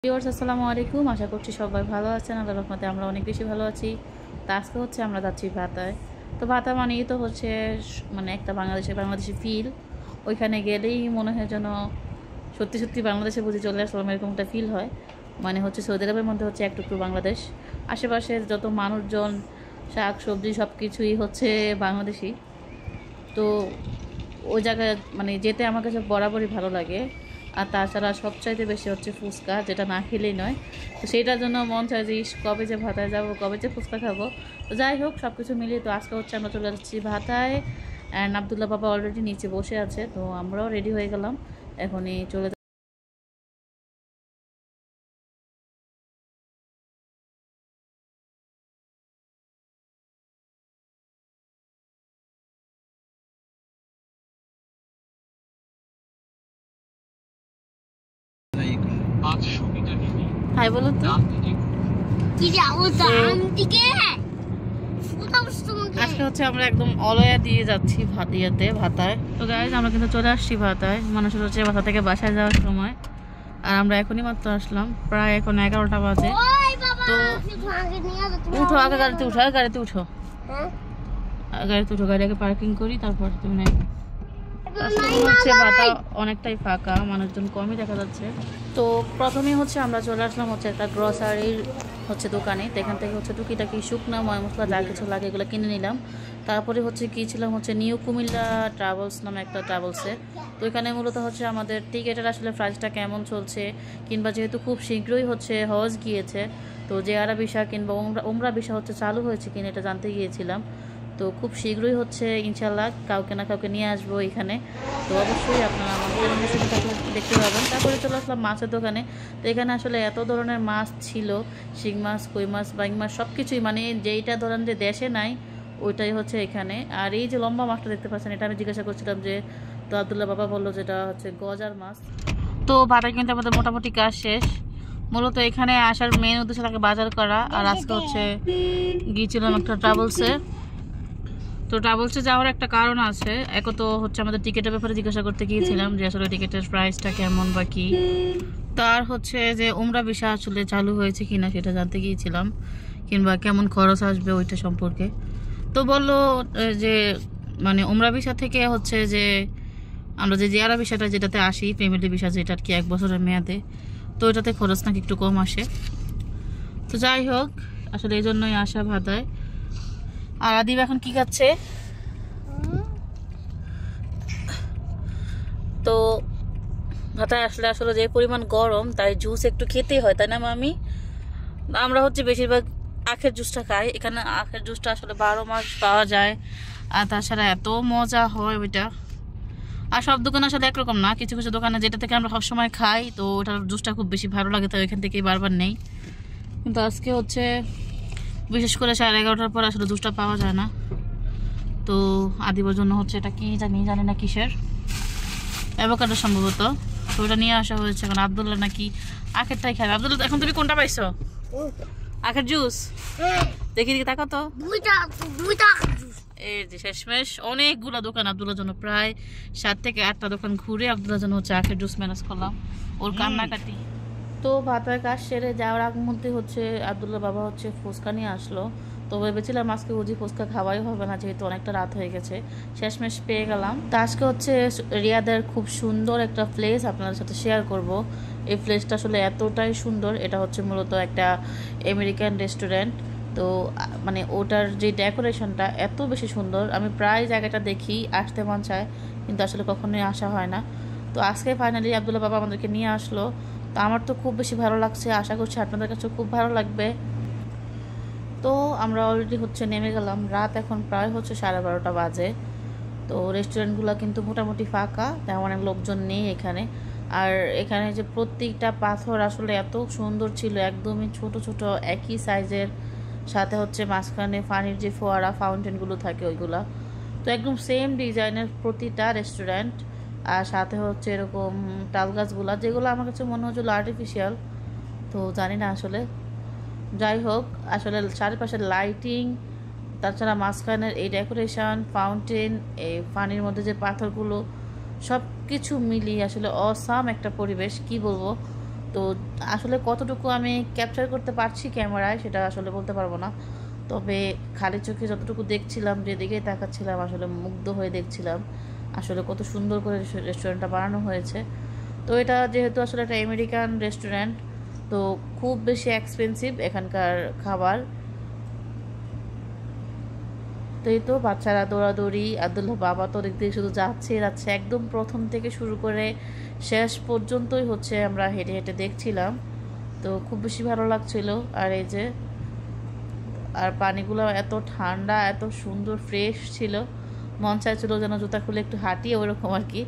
Viewers আসসালামু আলাইকুম। আশা করছি সবাই ভালো আছেন। আল্লাহর রহমতে আমরা অনেক বেশি ভালো আছি। তো আজকে হচ্ছে আমরা যাচ্ছি ভাতায়। তো ভাতা মানেই তো হচ্ছে মানে একটা বাংলাদেশি ফিল। ওইখানে গেলেই মনে হয় যেন সত্যি সত্যি বাংলাদেশে বুঝি চলে আসলাম, এরকম একটা ফিল হয়। মানে হচ্ছে সৌদি আরবের মধ্যে হচ্ছে একটু একটু বাংলাদেশ, আশেপাশে যত মানুষজন, শাক সবজি সব কিছুই হচ্ছে বাংলাদেশি। তো ওই জায়গায় মানে যেতে আমার কাছে বরাবরই ভালো লাগে। আর তাছাড়া সবচাইতে বেশি হচ্ছে ফুচকা, যেটা না খেলেই নয়। তো সেটার জন্য মন চায় যে কবে যে ভাতায় যাব, কবে যে ফুচকা খাবো। তো যাই হোক, সব কিছু মিলিয়ে তো আজকে হচ্ছে আমরা চলে যাচ্ছি ভাতায়। অ্যান্ড আবদুল্লাহ বাবা অলরেডি নিচে বসে আছে, তো আমরাও রেডি হয়ে গেলাম। এখনই চলে হাই বলুন তো। আজকে হচ্ছে আমরা একদম অলয়া দিয়ে যাচ্ছি ভাতায়। তো গাইজ আমরা কিন্তু চলে আসছি ভাতায়। মানুষের হচ্ছে ভাতা থেকে বাসায় যাওয়ার সময়। আর আমরা এখনই মাত্র আসলাম, প্রায় এখন 11টা বাজে। তো উঠো, আগে গাড়িতে উঠো, গাড়িতে উঠো, গাড়ি আগে পার্কিং করি, তারপর তুমি হচ্ছে ভাতা অনেকটাই ফাঁকা, মানুষজন কমই দেখা যাচ্ছে। তো প্রথমেই হচ্ছে আমরা চলে আসলাম হচ্ছে একটা গ্রসারির হচ্ছে দোকানে। তো এখান থেকে হচ্ছে টুকিটাকি শুকনা ময় মশলা যা কিছু লাগে এগুলো কিনে নিলাম। তারপরে হচ্ছে গিয়েছিলাম হচ্ছে নিউ কুমিল্লা ট্রাভেলস নামে একটা ট্রাভেলসে। তো এখানে মূলত হচ্ছে আমাদের টিকেটের আসলে প্রাইসটা কেমন চলছে, কিংবা যেহেতু খুব শীঘ্রই হচ্ছে হজ গিয়েছে, তো জেয়ারা ভিসা কিংবা উমরা ভিসা হচ্ছে চালু হয়েছে কিনা এটা জানতে গিয়েছিলাম। তো খুব শীঘ্রই হচ্ছে ইনশাল্লাহ কাউকে না কাউকে নিয়ে আসবো এখানে। তো অবশ্যই আপনারা আমাদের সাথে থাকলে দেখতে পাবেন। তারপরে চলে আসলাম মাছের দোকানে। তো এখানে আসলে এত ধরনের মাছ ছিল, শিং মাছ, কই মাছ, বাইং মাছ সব কিছুই, মানে যেইটা ধরেন যে দেশে নাই ওইটাই হচ্ছে এখানে। আর এই যে লম্বা মাছটা দেখতে পাচ্ছেন, এটা আমি জিজ্ঞাসা করছিলাম যে, তো আবদুল্লাহ বাবা বললো যেটা হচ্ছে গজার মাছ। তো ভাতায় কিন্তু আমাদের মোটামুটি কাজ শেষ। মূলত এখানে আসার মেন উদ্দেশ্য থাকে বাজার করা। আর আজকে হচ্ছে গিয়েছিলাম একটা ট্রাভেলসে। তো ট্রাভেলসে যাওয়ার একটা কারণ আছে। এক তো হচ্ছে আমাদের টিকিটের ব্যাপারে জিজ্ঞাসা করতে গিয়েছিলাম যে আসলে টিকিটের প্রাইসটা কেমন বা কি। তার হচ্ছে যে উমরা ভিসা আসলে চালু হয়েছে কিনা সেটা জানতে গিয়েছিলাম, কিংবা কেমন খরচ আসবে ওইটা সম্পর্কে। তো বললো যে মানে উমরা ভিসা থেকে হচ্ছে যে আমরা যে জিয়ারা ভিসাটা যেটাতে আসি, ফ্যামিলি ভিসা যেটা আর কি 1 বছরের মেয়াদে, তো ওইটাতে খরচ নাকি একটু কম আসে। তো যাই হোক, আসলে এই জন্যই আসা ভাতায়। আর আদিব এখন কি খাচ্ছে? তো ভাতায় আসলে আসলে যে পরিমাণ গরম, তাই জুস একটু খেতেই হয়, তাই না মামি? আমরা হচ্ছে বেশিরভাগ আখের জুসটা খাই। এখানে আখের জুসটা আসলে 12 মাস পাওয়া যায়। আর তাছাড়া এত মজা হয় ওইটা। আর সব দোকান আসলে একরকম না, কিছু কিছু দোকানে যেটা থেকে আমরা সবসময় খাই, তো ওটার জুসটা খুব বেশি ভালো লাগে, তো এখান থেকেই বারবার নেই। কিন্তু আজকে হচ্ছে বিশেষ করে 11:30টার পর আসলে জুসটা পাওয়া যায় না। তো আদিবার জন্য হচ্ছে এটা কি জানি না কিসের, অ্যাভোকাডো সম্ভবত। তো ওটা নিয়ে আসা হয়েছে। এখন আবদুল্লাহ নাকি আখেরটাই খাবে। আবদুল্লাহ, এখন তুমি কোনটা পাইছো? আখের জুস? দেখি দেখি, তাকাও তো। এই যে শেষমেশ অনেকগুলো দোকান আবদুল্লাহর জন্য, প্রায় 7 থেকে 8টা দোকান ঘুরে আবদুল্লাহর জন্য হচ্ছে আখের জুস ম্যানেজ করলাম, ওর কান্নাকাটি। তো ভাতার কাজ সেরে যাওয়ার আগ মধ্যে হচ্ছে আবদুল্লাহ বাবা হচ্ছে ফুচকা নিয়ে আসলো। তো ভেবেছিলাম আজকে বুঝি ফুচকা খাওয়াই হবে না, যেহেতু অনেকটা রাত হয়ে গেছে। শেষমেশ পেয়ে গেলাম। তো আজকে হচ্ছে রিয়াদের খুব সুন্দর একটা প্লেস আপনাদের সাথে শেয়ার করব। এই প্লেসটা আসলে এতটাই সুন্দর, এটা হচ্ছে মূলত একটা আমেরিকান রেস্টুরেন্ট। তো মানে ওটার যে ডেকোরেশনটা এত বেশি সুন্দর, আমি প্রায় জায়গাটা দেখি, আসতে মন চায়, কিন্তু আসলে কখনোই আসা হয় না। তো আজকে ফাইনালি আবদুল্লাহ বাবা আমাদেরকে নিয়ে আসলো। তো আমার তো খুব বেশি ভালো লাগছে, আশা করছি আপনাদের কাছে খুব ভালো লাগবে। তো আমরা অলরেডি হচ্ছে নেমে গেলাম। রাত এখন প্রায় হচ্ছে 12:30 বাজে। তো রেস্টুরেন্টগুলো কিন্তু মোটামুটি ফাঁকা, তেমন অনেক লোকজন নেই এখানে। আর এখানে যে প্রত্যেকটা পাথর আসলে এত সুন্দর ছিল, একদমই ছোট ছোট একই সাইজের, সাথে হচ্ছে মাঝখানে পানির যে ফোয়ারা ফাউন্টেনগুলো থাকে ওইগুলা, তো একদম সেম ডিজাইনের প্রতিটা রেস্টুরেন্ট। আর সাথে হচ্ছে এরকম তাল গাছগুলা, যেগুলো আমার কাছে মনে হচ্ছিল আর্টিফিশিয়াল, তো জানি না আসলে। যাই হোক, আসলে চারিপাশের লাইটিং, তাছাড়া মাঝখানের এই ডেকোরেশন, ফাউন্টেন, এই পানির মধ্যে যে পাথরগুলো, সব কিছু মিলিয়ে আসলে অসাম একটা পরিবেশ, কি বলবো। তো আসলে কতটুকু আমি ক্যাপচার করতে পারছি ক্যামেরায় সেটা আসলে বলতে পারবো না, তবে খালি চোখে যতটুকু দেখছিলাম, যেদিকে তাকাচ্ছিলাম আসলে মুগ্ধ হয়ে দেখছিলাম আসলে কত সুন্দর করে রেস্টুরেন্টটা বানানো হয়েছে। তো এটা যেহেতু আসলে একটা আমেরিকান রেস্টুরেন্ট, তো খুব বেশি এক্সপেন্সিভ এখানকার খাবার। তো এই তো বাচ্চারা দৌড়াদৌড়ি, আব্দুল্লাহ বাবা তো দিক দিয়ে শুধু যাচ্ছে যাচ্ছে, একদম প্রথম থেকে শুরু করে শেষ পর্যন্তই হচ্ছে আমরা হেঁটে হেঁটে দেখছিলাম। তো খুব বেশি ভালো লাগছিল। আর এই যে আর পানিগুলো এত ঠান্ডা, এত সুন্দর ফ্রেশ ছিল, মন চাইছিল যেন জুতা খুলে একটু হাঁটি, ওইরকম আর কি।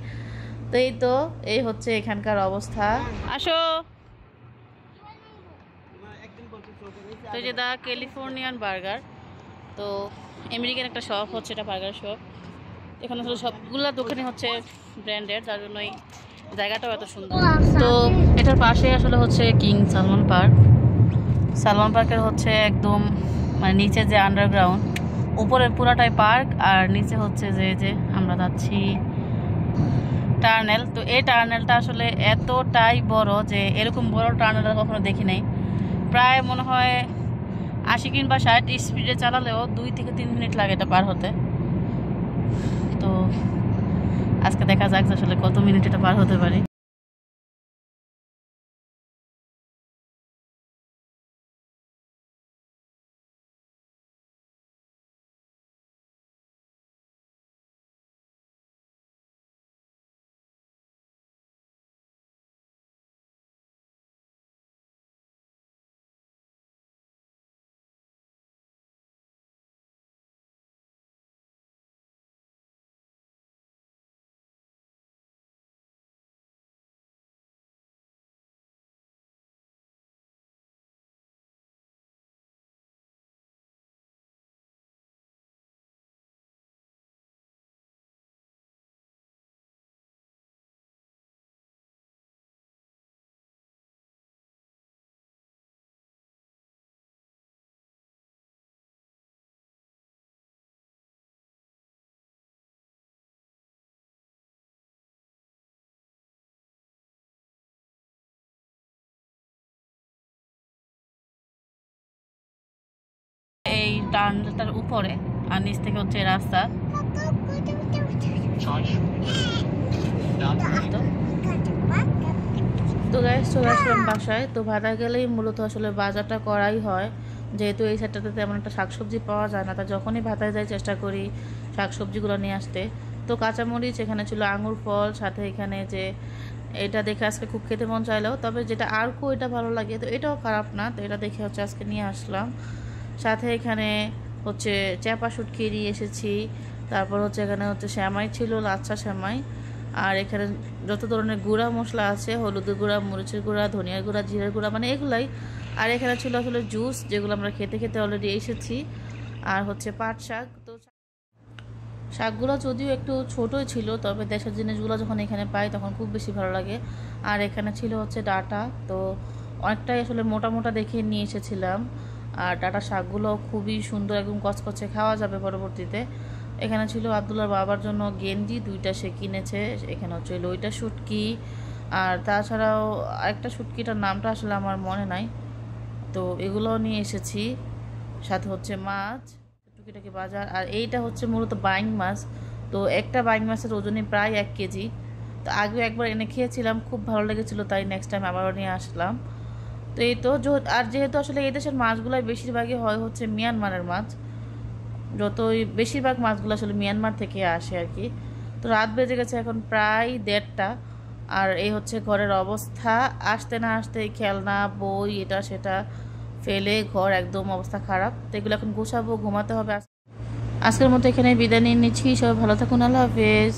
তো এই তো এই হচ্ছে এখানকার অবস্থা। আসো। তো যে দা ক্যালিফোর্নিয়ান বার্গার, তো আমেরিকান একটা শপ হচ্ছে, এটা বার্গার শপ। এখানে আসলে সবগুলো দোকানে হচ্ছে ব্র্যান্ডের, যার জন্যই জায়গাটাও এত সুন্দর। তো এটার পাশে আসলে হচ্ছে কিং সালমান পার্ক। সালমান পার্কের হচ্ছে একদম মানে নিচে যে আন্ডারগ্রাউন্ড, উপরে পুরাটাই পার্ক, আর নিচে হচ্ছে যে আমরা যাচ্ছি টার্নেল। তো এই টার্নেলটা আসলে এতটাই বড় যে এরকম বড় টার্নেল কখনো দেখি নাই। প্রায় মনে হয় 80 কিংবা 60 স্পিডে চালালেও 2 থেকে 3 মিনিট লাগে এটা পার হতে। তো আজকে দেখা যাক আসলে কত মিনিট এটা পার হতে পারি। এই টার্নেলটার উপরে আর নিচ থেকে হচ্ছে রাস্তা। তো গাইস চলে আসলাম বাসায়। তো ভাড়া গেলেই মূলত আসলে বাজারটা করাই হয়, যেহেতু এই সাইডটাতে তেমন একটা শাকসবজি পাওয়া যায় না, তা যখনই ভাতায় যাই চেষ্টা করি শাকসবজিগুলো নিয়ে আসতে। তো কাঁচামরিচ এখানে ছিল, আঙুর ফল, সাথে এখানে যে এটা দেখে আজকে খুব খেতে মন চাইলেও, তবে যেটা আরকো এটা ভালো লাগে, তো এটাও খারাপ না, তো এটা দেখে হচ্ছে আজকে নিয়ে আসলাম। সাথে এখানে হচ্ছে চ্যাপা শুটকি নিয়ে এসেছি। তারপর হচ্ছে এখানে হচ্ছে শ্যামাই ছিল, লাচ্ছা শ্যামাই। আর এখানে যত ধরনের গুঁড়া মশলা আছে, হলুদের গুঁড়া, মরিচের গুঁড়া, ধনিয়ার গুঁড়া, জিরার গুঁড়া, মানে এগুলাই। আর এখানে ছিল আসলে জুস, যেগুলো আমরা খেতে খেতে অলরেডি এসেছি। আর হচ্ছে পাট শাক। তো শাকগুলো যদিও একটু ছোটোই ছিল, তবে দেশের জিনিসগুলো যখন এখানে পাই তখন খুব বেশি ভালো লাগে। আর এখানে ছিল হচ্ছে ডাঁটা, তো অনেকটাই আসলে মোটা মোটা দেখে নিয়ে এসেছিলাম। আর ডাঁটা শাকগুলো খুবই সুন্দর, একদম কচকচে, খাওয়া যাবে পরবর্তীতে। এখানে ছিল আব্দুল্লার বাবার জন্য গেঞ্জি, 2টা সে কিনেছে। এখানে হচ্ছে লইটা শুটকি, আর তাছাড়াও আরেকটা শুটকিটার নামটা আসলে আমার মনে নাই। তো এগুলোও নিয়ে এসেছি, সাথে হচ্ছে মাছ, টুকিটাকি বাজার। আর এইটা হচ্ছে মূলত বাইং মাছ। তো একটা বাইং মাছের ওজনই প্রায় 1 কেজি। তো আগেও একবার এনে খেয়েছিলাম, খুব ভালো লেগেছিল, তাই নেক্সট টাইম আবারও নিয়ে আসলাম। তো এই তো আর যেহেতু আসলে এই দেশের মাছগুলোই বেশিরভাগই হয় হচ্ছে মিয়ানমারের মাছ, যতই বেশিরভাগ মাছগুলো আসলে মিয়ানমার থেকে আসে আর কি। তো রাত বেজে গেছে এখন প্রায় 1:30টা। আর এই হচ্ছে ঘরের অবস্থা, আসতে না আসতেই খেলনা, বই, এটা সেটা ফেলে ঘর একদম অবস্থা খারাপ। তো এগুলো এখন গুছাবো, ঘুমাতে হবে। আজকের মতো এখানে বিদায় নিয়ে নিচ্ছি। সবাই ভালো থাকুন, আল্লাহ হাফেজ।